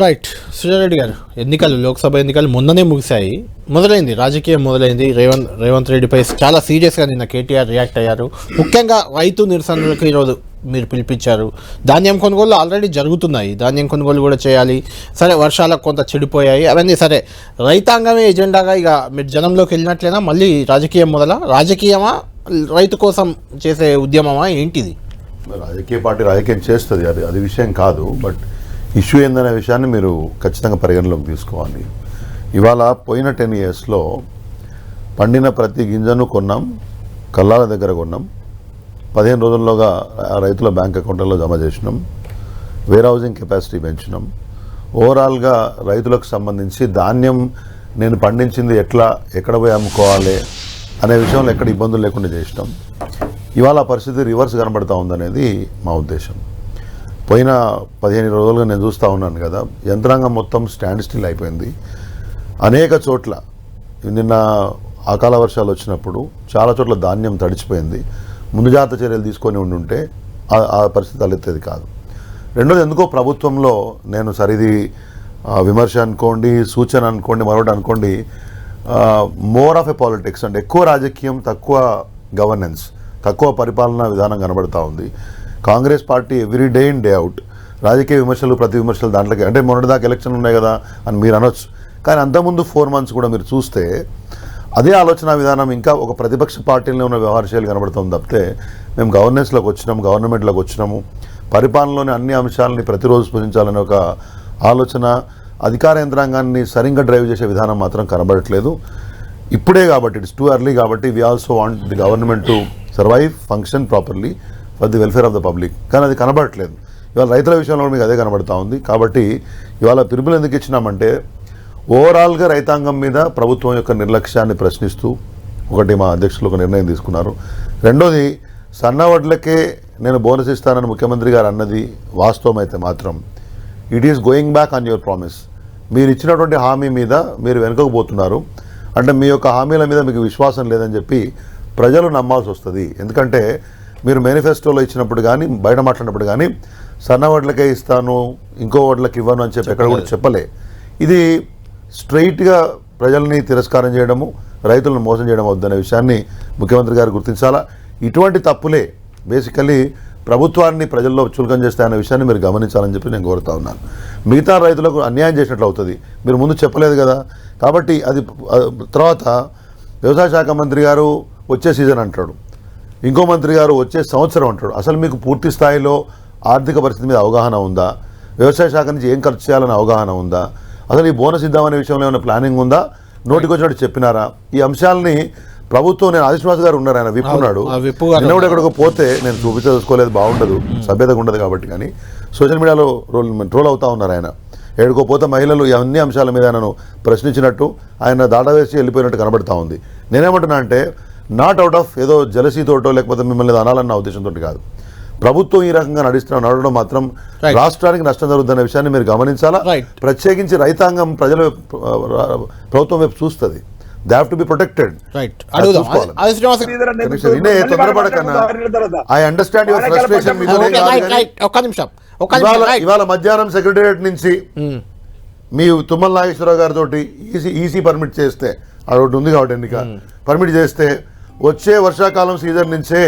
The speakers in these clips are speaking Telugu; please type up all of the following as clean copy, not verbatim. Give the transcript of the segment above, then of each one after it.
రైట్. సుజారెడ్డి గారు, ఎన్నికలు, లోక్సభ ఎన్నికలు మొన్ననే ముగిశాయి. మొదలైంది రాజకీయం, మొదలైంది. రేవంత్ రెడ్డిపై చాలా సీరియస్గా నిన్న కేటీఆర్ రియాక్ట్ అయ్యారు. ముఖ్యంగా రైతు నిరసనలకు ఈరోజు మీరు పిలిపించారు. ధాన్యం కొనుగోలు ఆల్రెడీ జరుగుతున్నాయి, ధాన్యం కొనుగోలు కూడా చేయాలి. సరే, వర్షాలకు కొంత చెడిపోయాయి అవన్నీ సరే. రైతాంగమే ఎజెండాగా ఇక మీరు జనంలోకి వెళ్ళినట్లయినా మళ్ళీ రాజకీయం రాజకీయమా, రైతు కోసం చేసే ఉద్యమమా, ఏంటిది? రాజకీయ పార్టీ రాజకీయం చేస్తుంది, అది విషయం కాదు. బట్ ఇష్యూ ఏందనే విషయాన్ని మీరు ఖచ్చితంగా పరిగణలోకి తీసుకోవాలి. ఇవాళ పోయిన 10 yearsలో పండిన ప్రతి గింజను కొన్నాం, కల్లాల దగ్గర కొన్నాం, 15 రోజుల్లోగా రైతుల బ్యాంక్ అకౌంట్లలో జమ చేసినాం, వేర్ హౌసింగ్ కెపాసిటీ పెంచినాం. ఓవరాల్గా రైతులకు సంబంధించి ధాన్యం నేను పండించింది ఎక్కడ పోయి అమ్ముకోవాలి అనే విషయంలో ఎక్కడ ఇబ్బందులు లేకుండా చేసినాం. ఇవాళ పరిస్థితి రివర్స్ కనబడతా ఉందనేది మా ఉద్దేశం. పోయిన 15 రోజులుగా నేను చూస్తూ ఉన్నాను కదా, యంత్రాంగం మొత్తం స్టాండ్ స్టిల్ అయిపోయింది. అనేక చోట్ల నిన్న అకాల వర్షాలు వచ్చినప్పుడు చాలా చోట్ల ధాన్యం తడిచిపోయింది. ముందు జాగ్రత్త చర్యలు తీసుకొని ఉండుంటే ఆ పరిస్థితి తలెత్తేది కాదు. రెండోది, ఎందుకో ప్రభుత్వంలో నేను సరిది విమర్శ అనుకోండి, సూచన అనుకోండి, మరొకటి అనుకోండి, మోర్ ఆఫ్ ఎ పాలిటిక్స్ అంటే ఎక్కువ రాజకీయం, తక్కువ గవర్నెన్స్, తక్కువ పరిపాలనా విధానం కనబడతా ఉంది. Congress party every day in day out రాజకీయ విమర్శలు, ప్రతి విమర్శలు దాంట్లోకి, అంటే మొన్నటిదాకా ఎలక్షన్లు ఉన్నాయి కదా అని మీరు అనొచ్చు. కానీ అంతకుముందు 4 months కూడా మీరు చూస్తే అదే ఆలోచన విధానం ఇంకా ఒక ప్రతిపక్ష పార్టీలో ఉన్న వ్యవహార శైలి కనబడుతుంది తప్పితే మేము గవర్నెన్స్లోకి వచ్చినాము, గవర్నమెంట్లోకి వచ్చినాము, పరిపాలనలోని అన్ని అంశాలని ప్రతిరోజు స్పృశించాలనే ఒక ఆలోచన, అధికార యంత్రాంగాన్ని సరిగ్గా డ్రైవ్ చేసే విధానం మాత్రం కనబడట్లేదు. ఇప్పుడే కాబట్టి ఇట్స్ టూ ఎర్లీ కాబట్టి we also want the government to survive, function properly for the welfare of the public. కానీ అది కనబడట్లేదు. ఇవాళ రైతుల విషయంలో మీకు అదే కనబడతా ఉంది. కాబట్టి ఇవాళ పిలుపులు ఎందుకు ఇచ్చినామంటే ఓవరాల్గా రైతాంగం మీద ప్రభుత్వం యొక్క నిర్లక్ష్యాన్ని ప్రశ్నిస్తూ ఒకటి మా అధ్యక్షులు ఒక నిర్ణయం తీసుకున్నారు. రెండోది, సన్నవడ్లకే నేను బోనస్ ఇస్తానని ముఖ్యమంత్రి గారు అన్నది వాస్తవం అయితే మాత్రం it is going back on your promise. మీరు ఇచ్చినటువంటి హామీ మీద మీరు వెనుకకు పోతున్నారు. అంటే మీ యొక్క హామీల మీద మీకు విశ్వాసం లేదని చెప్పి ప్రజలు నమ్మాల్సి వస్తుంది. ఎందుకంటే మీరు మేనిఫెస్టోలో ఇచ్చినప్పుడు కానీ, బయట మాట్లాడినప్పుడు కానీ సన్న వడ్లకే ఇస్తాను, ఇంకో వడ్లకి ఇవ్వను అని చెప్పి ఎక్కడ కూడా చెప్పలే. ఇది స్ట్రైట్గా ప్రజల్ని తిరస్కారం చేయడము, రైతులను మోసం చేయడం వద్దనే విషయాన్ని ముఖ్యమంత్రి గారు గుర్తించాలా. ఇటువంటి తప్పులే బేసికలీ ప్రభుత్వాన్ని ప్రజల్లో చులకం చేస్తాయనే విషయాన్ని మీరు గమనించాలని చెప్పి నేను కోరుతా ఉన్నాను. మిగతా రైతులకు అన్యాయం చేసినట్లు అవుతుంది, మీరు ముందు చెప్పలేదు కదా. కాబట్టి అది తర్వాత వ్యవసాయ శాఖ మంత్రి గారు వచ్చే సీజన్ అంటాడు, ఇంకో మంత్రి గారు వచ్చే సంవత్సరం అంటాడు. అసలు మీకు పూర్తి స్థాయిలో ఆర్థిక పరిస్థితి మీద అవగాహన ఉందా? వ్యవసాయ శాఖ నుంచి ఏం ఖర్చు చేయాలని అవగాహన ఉందా? అసలు ఈ బోనస్ ఇద్దామనే విషయంలో ఏమైనా ప్లానింగ్ ఉందా? నోటికి వచ్చినట్టు చెప్పినారా? ఈ అంశాలని ప్రభుత్వం, నేను ఆదిశ్వాస్ గారు ఉన్నారు, ఆయన విప్ ఉన్నాడు, నిన్న ఎక్కడికి పోతే నేను చూసుకోలేదు, బాగుండదు, సభ్యతగా ఉండదు కాబట్టి. కానీ సోషల్ మీడియాలో ట్రోల్ అవుతా ఉన్నారు. ఆయన ఏడుకోపోతే మహిళలు అన్ని అంశాల మీద ఆయనను ప్రశ్నించినట్టు, ఆయన దాటవేసి వెళ్ళిపోయినట్టు కనబడతా ఉంది. నేనేమంటున్నా అంటే నాట్ అవుట్ ఆఫ్ ఏదో జలసీతోటో లేకపోతే మిమ్మల్ని అనాలన్న ఉద్దేశంతో కాదు. ప్రభుత్వం ఈ రకంగా నడవడం మాత్రం రాష్ట్రానికి నష్టం జరుగుతున్న విషయాన్ని మీరు గమనించాలా. ప్రత్యేకించి రైతాంగం ప్రజల ప్రభుత్వం వైపు చూస్తుంది. They have to be protected. I understand your frustration. ఇవాళ మధ్యాహ్నం సెక్రటేరియట్ నుంచి మీ తుమ్మల నాగేశ్వరరావు గారితో ఈసీ పర్మిట్ చేస్తే, అదొకటి ఉంది కాబట్టి ఎన్నిక పర్మిట్ చేస్తే వచ్చే వర్షాకాలం సీజన్ నుంచే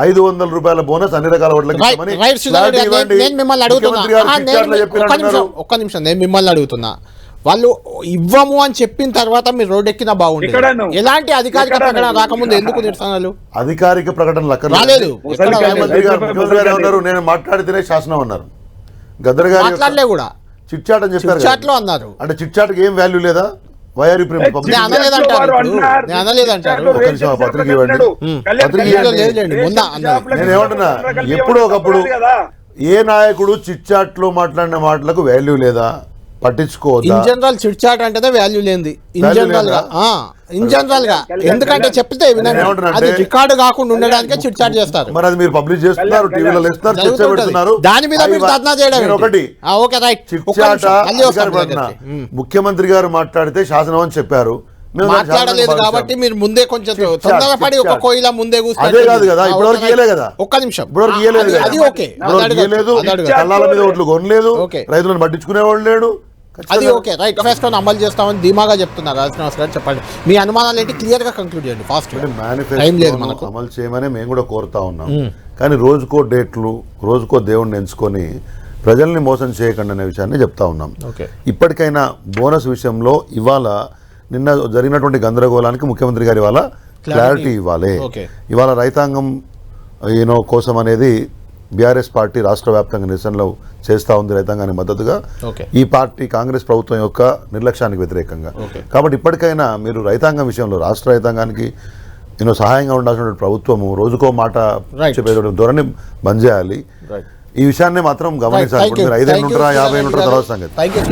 500 రూపాయల బోనస్ అన్ని రకాల వడ్లకి ఒక్క నిమిషం, నేను మిమ్మల్ని అడుగుతున్నా. వాళ్ళు ఇవ్వము అని చెప్పిన తర్వాత మీరు రోడ్ ఎక్కినా బాగుంటుంది. ఎలాంటి అధికారిక ప్రకటన రాకముందు ఎందుకు నిరసనలు? అధికారిక ప్రకటన రాలేదు. నేను మాట్లాడితేనే శాసనం అన్నారు. గద్దర్ గారు మాట్లాడలే కూడా, చిట్ చాట్ అని చెప్పారు అన్నారు. అంటే చిట్ చాట్కి ఏం వాల్యూ లేదా? నేనేమంటున్నా, ఎప్పుడో ఒకప్పుడు ఏ నాయకుడు చిట్ చాట్ లో మాట్లాడిన మాటలకు వాల్యూ లేదా? పట్టించుకోవద్దు. ఇన్ జనరల్ చిట్ చాట్ అంటేనే వాల్యూ లేనిది ఇన్ జనరల్ గా. ఎందుకంటే చెప్తే అది రికార్డు కాకుండా ఉండడానికి చిట్ చాట్ చేస్తారు. మరి అది మీరు పబ్లిష్ చేస్తున్నారు, టీవీలో వేస్తున్నారు, దాని మీద మీరు ధర్నా చేయడం ఒకటి. ముఖ్యమంత్రి గారు మాట్లాడితే శాసనం అని చెప్పారు, మేము దాన్ని మాట్లాడలేదు శాసనంగా కాబట్టి భావిస్తాం. మీరు ముందే కొంచెం చిట్ తొందరపడి చాట్. ఒక కోయిల ముందే అదే కాదు కదా, ఇప్పటివరకు ఇయ్యలే కదా. ఒక్క నిమిషం ఇప్పటివరకు ఇయ్యలేదు కదా. అది ఓకే ఇప్పటివరకు ఇయ్యలేదు, అది అడగదు. కళ్ళాల మీద ఓట్లు కొనలేదు, ఓకే. రైతులను పట్టించుకునేవాడు లేడు. అది ఖచ్చితంగా ఓకే రైట్ ఫెస్టోని అమలు చేస్తామని ధీమాగా చెప్తున్నారు రాజశ్రీనివాస్ గారు. చెప్పండి మీ అనుమానాలు ఏంటి, క్లియర్ గా కంక్లూడ్ చేయండి ఫాస్ట్. టైం లేదు మేనిఫెస్టోను మనకు. అమలు చేయమని మేము కూడా కోరుతా ఉన్నాం. కానీ రోజుకో డేట్లు, రోజుకో దేవుడిని ఎంచుకొని ప్రజల్ని మోసం చేయకండి అనే విషయాన్ని చెప్తా ఉన్నాం. ఓకే. ఇప్పటికైనా బోనస్ విషయంలో ఇవాళ నిన్న జరిగినటువంటి గందరగోళానికి ముఖ్యమంత్రి గారు ఇవాళ క్లారిటీ ఇవ్వాలి. ఓకే. ఇవాళ రైతాంగం కోసం అనేది బీఆర్ఎస్ పార్టీ రాష్ట్ర వ్యాప్తంగా నిరసనలు చేస్తూ ఉంది రైతాంగానికి మద్దతుగా. ఓకే. ఈ పార్టీ కాంగ్రెస్ ప్రభుత్వం యొక్క నిర్లక్ష్యానికి వ్యతిరేకంగా. ఓకే. కాబట్టి ఇప్పటికైనా మీరు రైతాంగం విషయంలో రాష్ట్ర రైతాంగానికి సహాయంగా ఉండాల్సిన ప్రభుత్వము రోజుకో మాట Right. చెప్పేటువంటి ధోరణి బంద్ చేయాలి. రైట్ ఈ విషయాన్ని మాత్రం గమనించాలి. 5 ఏళ్ళు ఉంటారా 50 ఏళ్ళు ఉంటారా తర్వాత సంగతి. Thank you